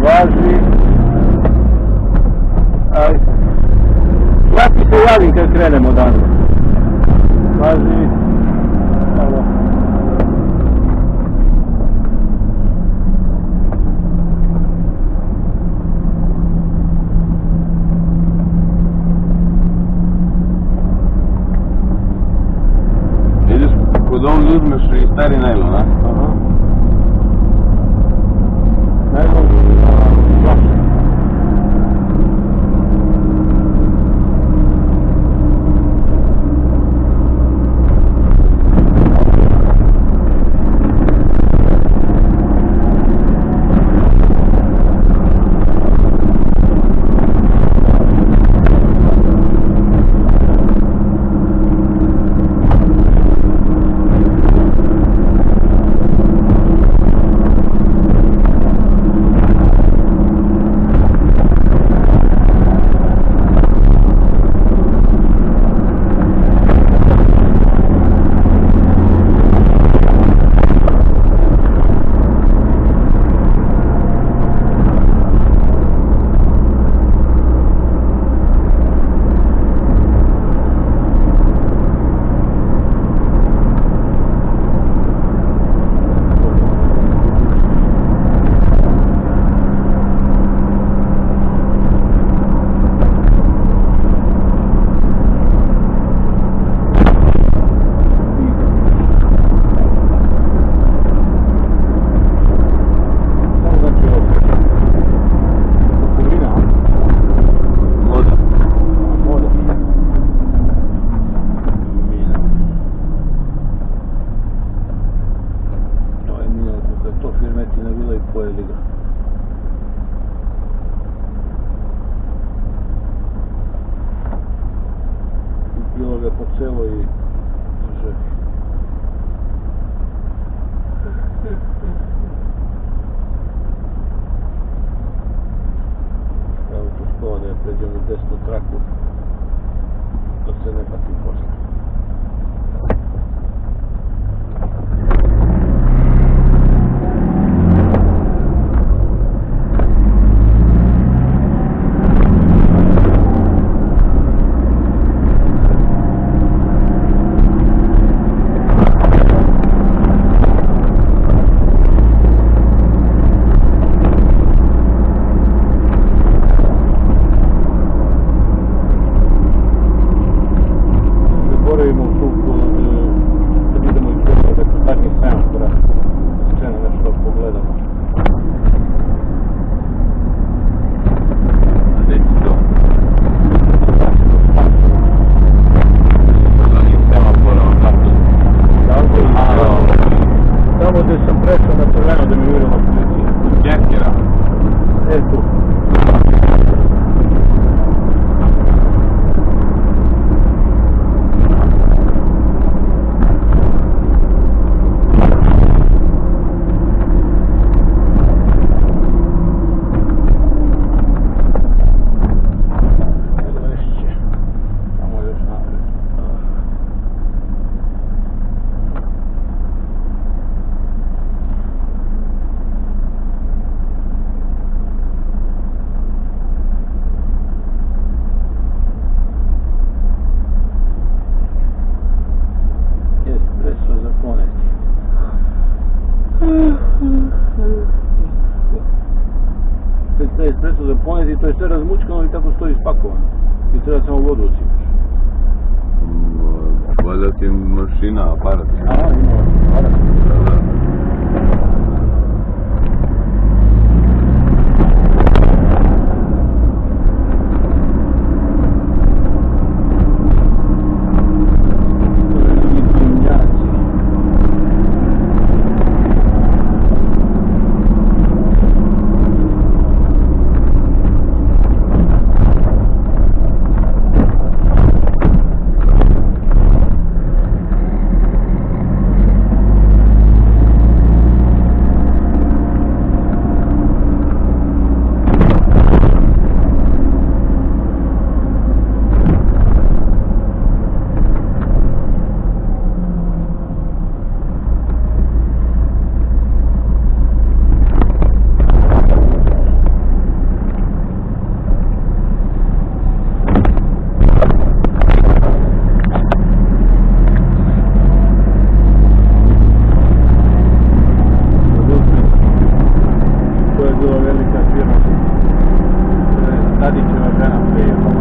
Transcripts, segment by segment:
Važi. Ja ti se javim kad krenemo danas. Važi. Evo. Ideš kod ovdje uzmeš i stari najlon, a? Aha. Najlon, zašto? Bilo ga po celo i drže. Evo tu stola da ja pređem na desnu traku da se ne patim posle. Espresso za poneti, to je sve razmučkano i tako stoji spakovano. I treba samo vodu ocimaš. Valjda ti je mašina, aparat. A, ima aparat. Tadićeva žena prijela.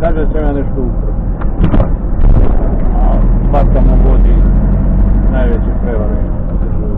Kaže sam ja nešto ukrao. A svaka mu vodi najveće prevare u državi.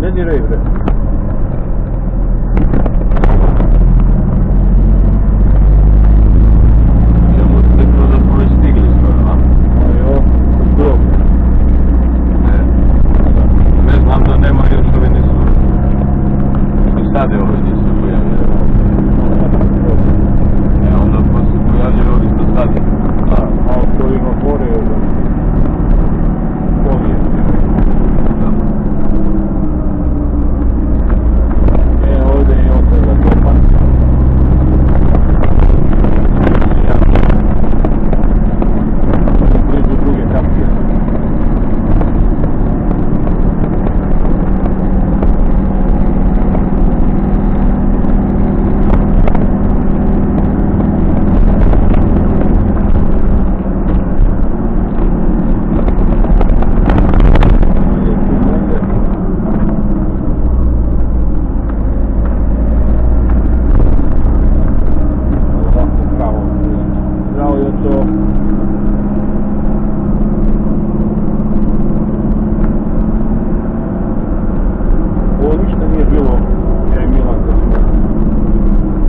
Ne diraj bre. Čemu ste to da smo već stigli skoro, a? Jo, grob. Ne znam da nema još ovi nisu. Ni sad je ovi nisu pojavljaju. Onda pa se pojavljaju ovi što sad je. Malo to ima gore od povijesti. Ovdje je opet zakopan. Blizu druge kapke. Ovo ništa nije bilo, ja i Milan, kad smo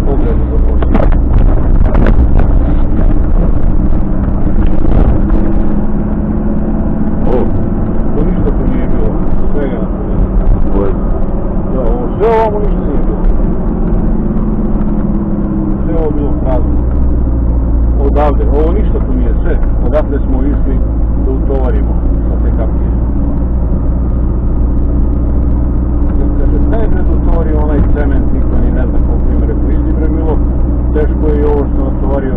pogledu započeli. To ništa tu nije bilo, svega na pogledu. Da, sve ovamo ništa nije bilo. Sve ovo bilo prazno. Odavde, ovo ništa tu nije, sve. Odavde smo išli da utovarimo sa te kapije. Taj bre dotovario onaj cement, niko ni ne zna koliko ima rekao. Isti bre Milo, teško je i ovo što natovario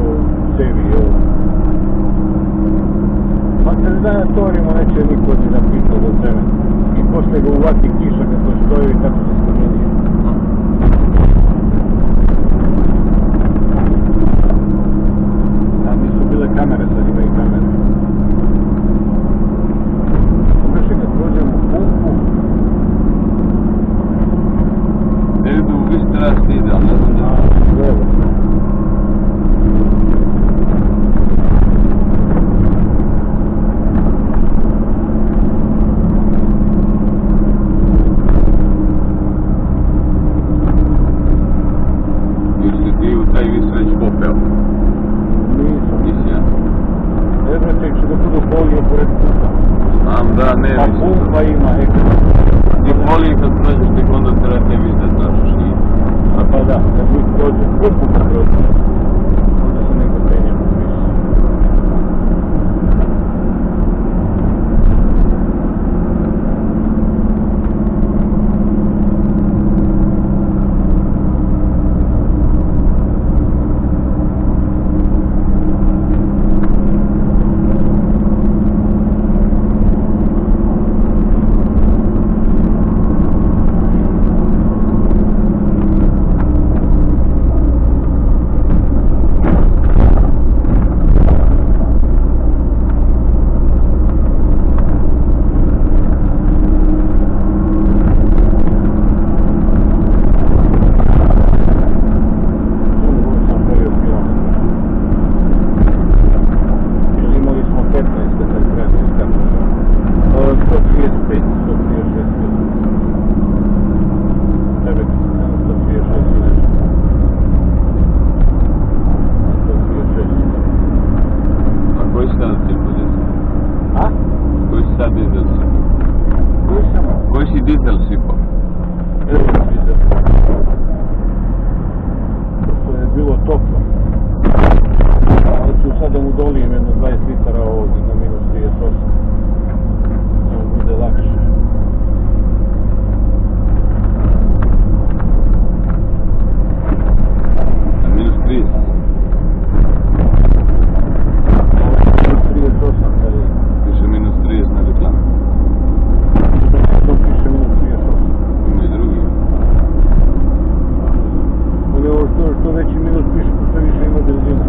sebi i ovo. Pa kad da natovarimo neće niko ti da pita za cement. I posle ga uvati kiša kako stoji i tako se spomenije. Tam nisu bile kamere, sad imaju kamere. Pogreši kad prođemo u pumpu. Ne vidim u isti raz ti ide, ali ne znam da. Dobro. Jesi ti u taj vis već popeo? Nisam. Nisi ja? Ne brate, će da budu folije pored puta. Znam da, ne Pa mislim. pumpa ima, ekran. Ti folije kad prođeš tek onda treba te vis da znaš i... Pa da, kad mi prođe, pumpu kad prođe. Onda se neka penja upiše. sad dizel sipao? Koji sam? Koji si dizel sipao? Evo dizel. To je bilo toplo. Ali ću sad da mu dolijem jedno 20 litara ovog na minus 38. Da mu bude lakše. Na minus 30? Minus 38 kad je. Piše minus 30 na reklami. To piše minus 38. Ima i drugi. On je ovo što veći minus piše, što više ima benzina.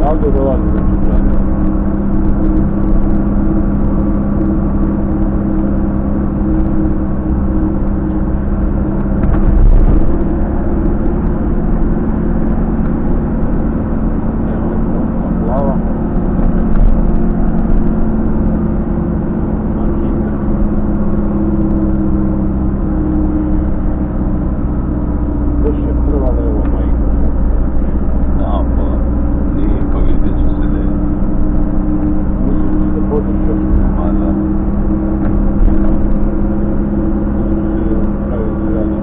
Aldo dolazi da će gledati. Evo je plava. Makita. Vrše prva levo majka. No, nije, pa vidjet ću se da je. Mislim da se podržao. Ma da. Pravi zrada.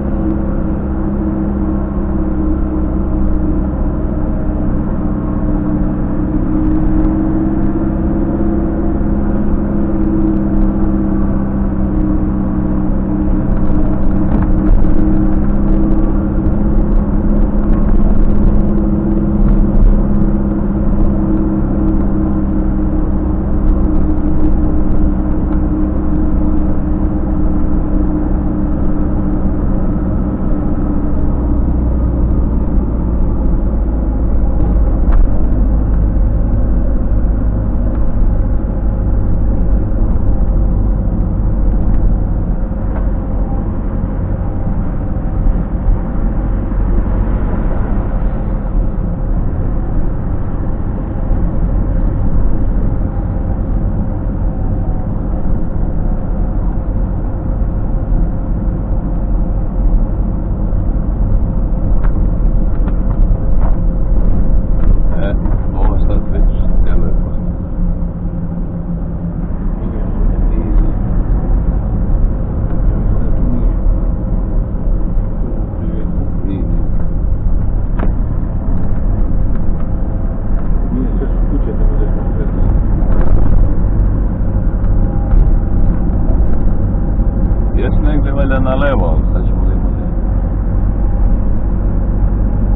Ovo sad već djeluje posto. Nije. Nije sve su kuće tamo gdje smo sretni. Jes negdje valjda na levo.